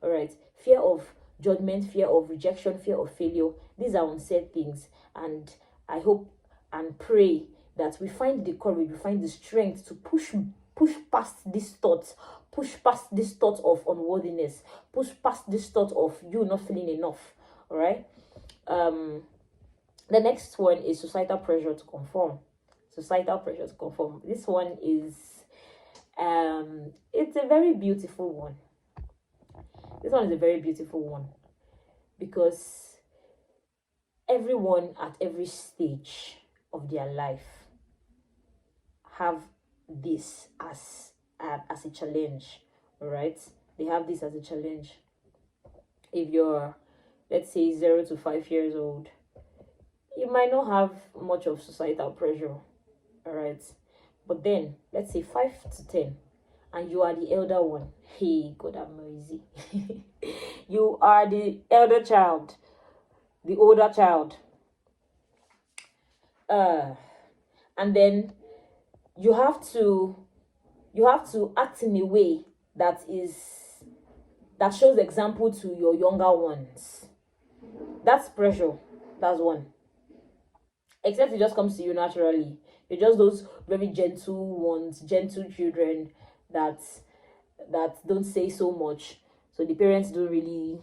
All right, fear of judgment, fear of rejection, fear of failure. These are unsaid things, and I hope and pray that we find the courage, we find the strength to push past these thoughts, push past this thought of unworthiness, push past this thought of you not feeling enough. All right. The next one is societal pressure to conform. Societal pressure to conform. This one is it's a very beautiful one. This one is a very beautiful one because everyone at every stage of their life have this as a challenge. All right, they have this as a challenge. If you're, let's say, 0 to 5 years old, you might not have much of societal pressure. All right, but then let's say 5 to 10, and you are the elder one. Hey, God have mercy. You are the elder child, the older child. And then you have to act in a way that shows example to your younger ones. That's pressure. That's one. Except it just comes to you naturally. You're just those very gentle ones, gentle children that don't say so much. So the parents don't really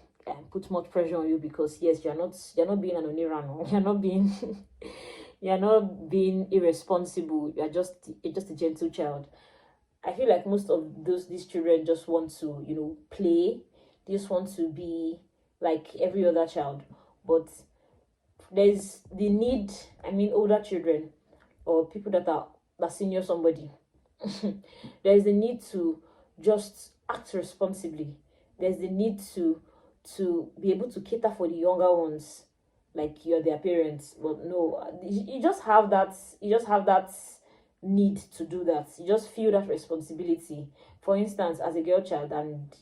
put much pressure on you because yes, you're not being an onirano. You're not being irresponsible. You're just a gentle child. I feel like most of these children just want to, play. They just want to be like every other child. But there's the need, older children or people that senior somebody. There's the need to just act responsibly. There's the need to be able to cater for the younger ones, like you're their parents. But no, you just have that need to do that. You just feel that responsibility. For instance, as a girl child and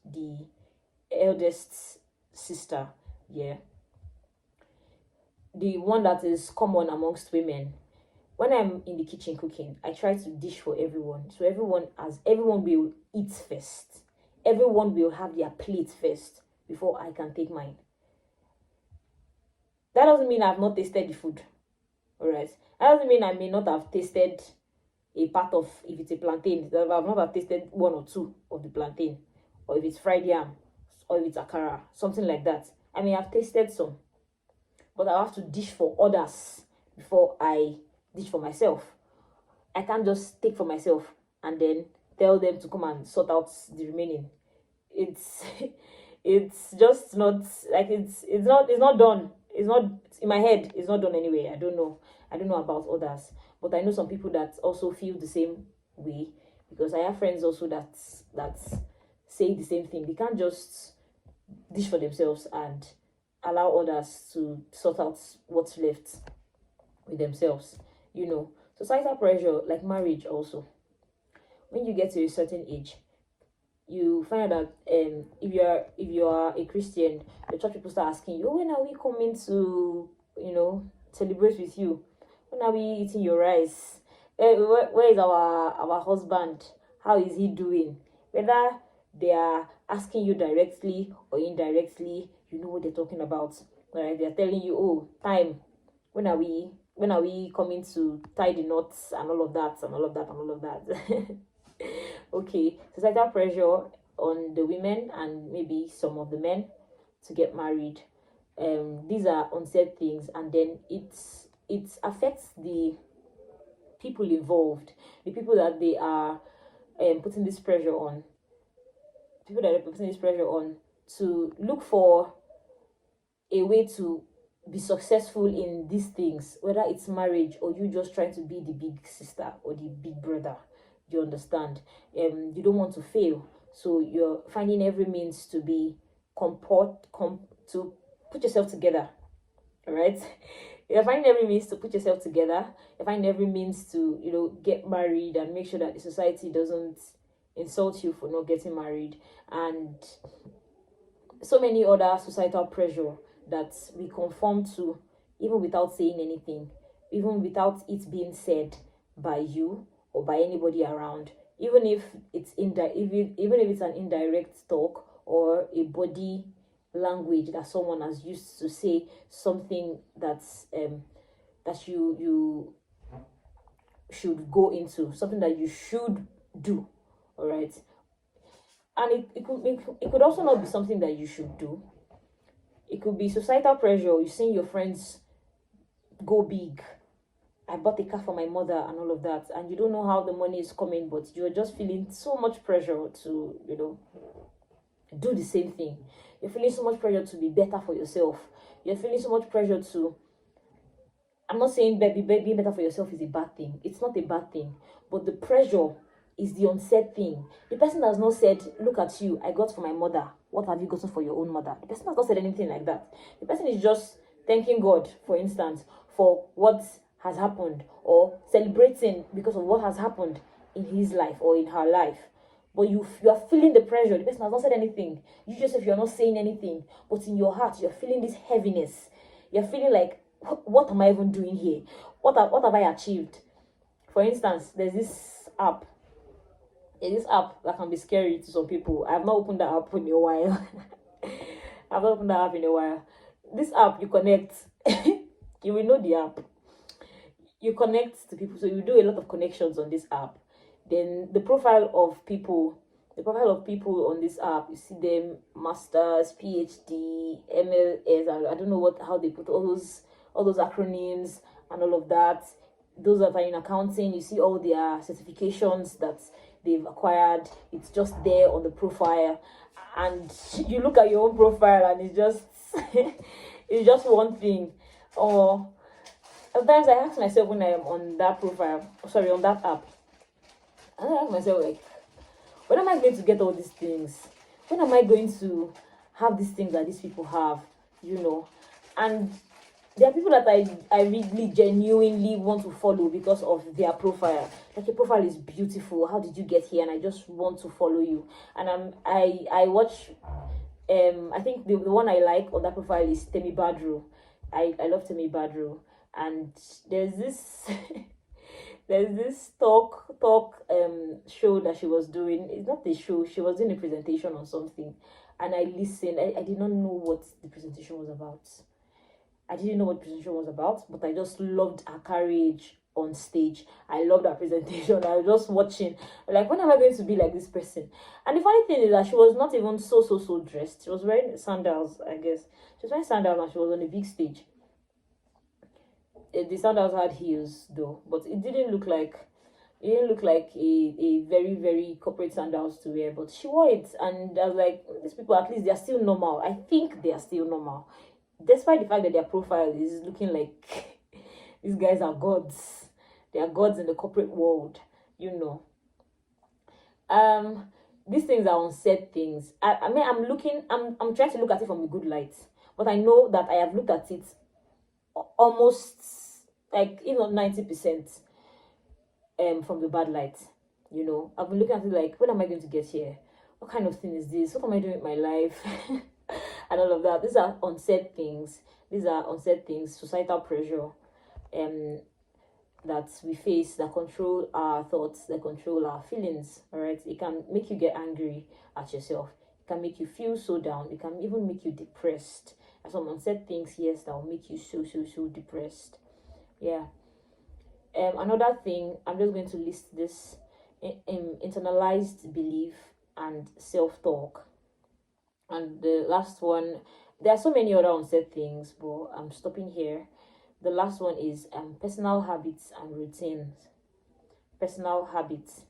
the eldest sister, yeah, the one that is common amongst women. When I'm in the kitchen cooking, I try to dish for everyone. So everyone will eat first. Everyone will have their plate first before I can take mine. That doesn't mean I've not tasted the food. Alright. That doesn't mean I may not have tasted a part of, if it's a plantain, I've not have tasted one or two of the plantain. Or if it's fried yam, or if it's akara, something like that. I may have tasted some. But I have to dish for others before I dish for myself. I can't just take for myself and then tell them to come and sort out the remaining. It's just not like it's not done. It's not in my head. It's not done anyway. I don't know about others, but I know some people that also feel the same way because I have friends also that say the same thing. They can't just dish for themselves and allow others to sort out what's left with themselves. Societal pressure, like marriage also. When you get to a certain age, you find out that if you are a Christian, the church people start asking you, when are we coming to celebrate with you? When are we eating your rice? Where is our husband? How is he doing? Whether they are asking you directly or indirectly, you know what they're talking about. Right? They're telling you, oh, time. When are we coming to tie the knots and all of that. Okay, societal pressure on the women and maybe some of the men to get married. These are unsaid things, and then it affects the people involved, the people that they are putting this pressure on. People that are putting this pressure on to look for a way to be successful in these things, whether it's marriage or you just trying to be the big sister or the big brother. You understand? You don't want to fail, so you're finding every means to be to put yourself together. All right, you're finding every means to put yourself together. You're finding every means to get married and make sure that the society doesn't insult you for not getting married, and so many other societal pressure that we conform to, even without saying anything, even without it being said by you or by anybody around, even if it's even if it's an indirect talk or a body language that someone has used to say something that's that you should go into, something that you should do. All right. And it could also not be something that you should do. It could be societal pressure. You seeing your friends go big. I bought a car for my mother and all of that, and you don't know how the money is coming, but you're just feeling so much pressure to, do the same thing. You're feeling so much pressure to be better for yourself. You're feeling so much pressure to. I'm not saying that being better for yourself is a bad thing. It's not a bad thing, but the pressure is the unsaid thing. The person has not said, "Look at you, I got for my mother. What have you gotten for your own mother?" The person has not said anything like that. The person is just thanking God, for instance, for what has happened, or celebrating because of what has happened in his life or in her life. But you are feeling the pressure. The person has not said anything. You yourself, you're not saying anything, but in your heart you're feeling this heaviness. You're feeling like, what am I even doing here? What have I achieved? For instance, there's this app that can be scary to some people. I've not opened that app in a while. I've not opened that app in a while. This app, you connect. You will know the app. You connect to people, so you do a lot of connections on this app. Then the profile of people on this app, you see them masters, PhD, MLS. I don't know how they put all those acronyms and all of that. Those that are in accounting, you see all their certifications that they've acquired. It's just there on the profile, and you look at your own profile and it's just it's just one thing. Or sometimes I ask myself when I am on that on that app, and I ask myself, like, when am I going to get all these things? When am I going to have these things that these people have? And there are people that I really genuinely want to follow because of their profile. Like, your profile is beautiful. How did you get here? And I just want to follow you. And I watch. I think the one I like on that profile is Temi Badru. I love Temi Badru. And there's this talk show that she was doing. It's not a show. She was doing a presentation on something, and I listened. I did not know what the presentation was about. I didn't know what presentation was about, but I just loved her courage on stage. I loved her presentation. I was just watching, like, when am I going to be like this person? And the funny thing is that she was not even so dressed. She was wearing sandals, I guess. She was wearing sandals and she was on a big stage. The sandals had heels though, but it didn't look like a very, very corporate sandals to wear. But she wore it, and I was like, these people, at least they are still normal. I think they are still normal, despite the fact that their profile is looking like these guys are gods. They are gods in the corporate world. These things are unsaid things. I mean, I'm trying to look at it from a good light, but I know that I have looked at it almost, like, 90% from the bad light. I've been looking at it like, when am I going to get here? What kind of thing is this? What am I doing with my life? And all of that. These are unsaid things. Societal pressure that we face, that control our thoughts, that control our feelings. All right, it can make you get angry at yourself. It can make you feel so down. It can even make you depressed. There's some unsaid things, yes, that will make you so depressed. Yeah. Another thing, I'm just going to list this: internalized belief and self-talk. And the last one, there are so many other unsaid things, but I'm stopping here. The last one is personal habits and routines. Personal habits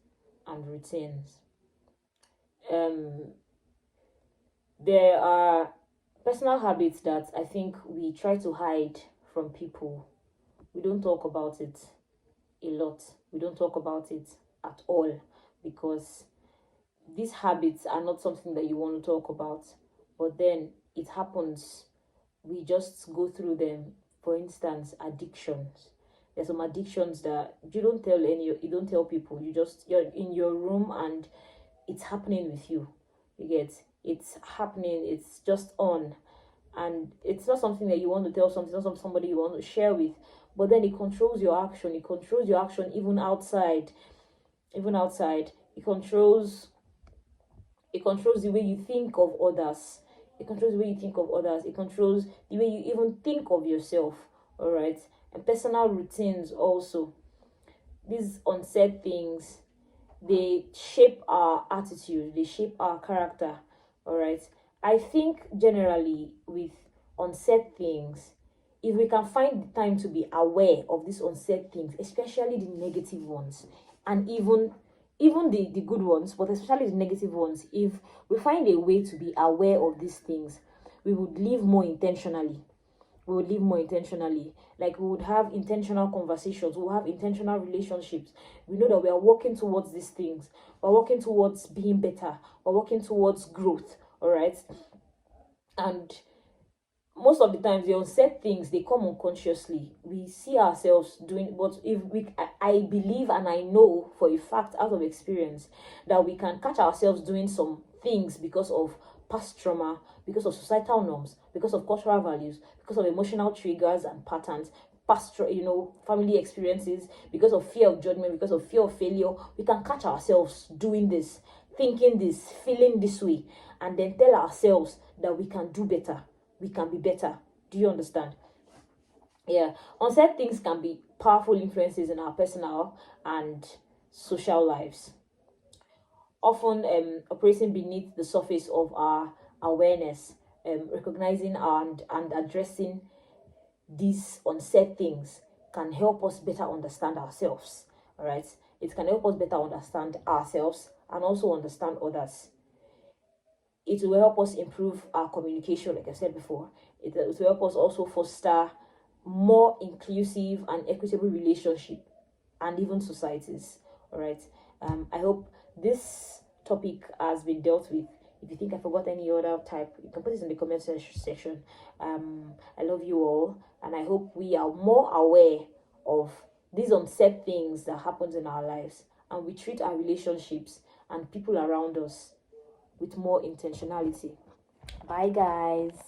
and routines. There are personal habits that I think we try to hide from people. We don't talk about it a lot. We don't talk about it at all, because these habits are not something that you want to talk about, but then it happens. We just go through them. For instance, addictions. There's some addictions that you don't tell people. You're in your room and it's happening with you. You get, it's happening. It's just on, and it's not something that you want to tell somebody you want to share with. But then it controls your action. It controls your action even outside. It controls It controls the way you think of others. It controls the way you think of others. It controls the way you even think of yourself. All right. And personal routines also. These unsaid things, they shape our attitude, they shape our character. All right. I think generally with unsaid things, if we can find the time to be aware of these unsaid things, especially the negative ones, and even the good ones, but especially the negative ones, if we find a way to be aware of these things, we would live more intentionally. We would live more intentionally. Like, we would have intentional conversations, we'll have intentional relationships. We know that we are working towards these things, we're working towards being better, we're working towards growth. All right. And most of the times the unsaid things, they come unconsciously. We see ourselves doing, but if we I believe and I know for a fact out of experience that we can catch ourselves doing some things because of past trauma, because of societal norms, because of cultural values, because of emotional triggers and patterns, past family experiences, because of fear of judgment, because of fear of failure. We can catch ourselves doing this, thinking this, feeling this way, and then tell ourselves that we can do better, we can be better. Do you understand? Yeah. Unsaid things can be powerful influences in our personal and social lives, often operating beneath the surface of our awareness. Recognizing and addressing these unsaid things can help us better understand ourselves. All right. It can help us better understand ourselves and also understand others. It will help us improve our communication, like I said before. It will help us also foster more inclusive and equitable relationship and even societies. All right. I hope this topic has been dealt with. If you think I forgot any other type, you can put it in the comment section. I love you all, and I hope we are more aware of these unsaid things that happens in our lives, and we treat our relationships and people around us with more intentionality. Bye, guys.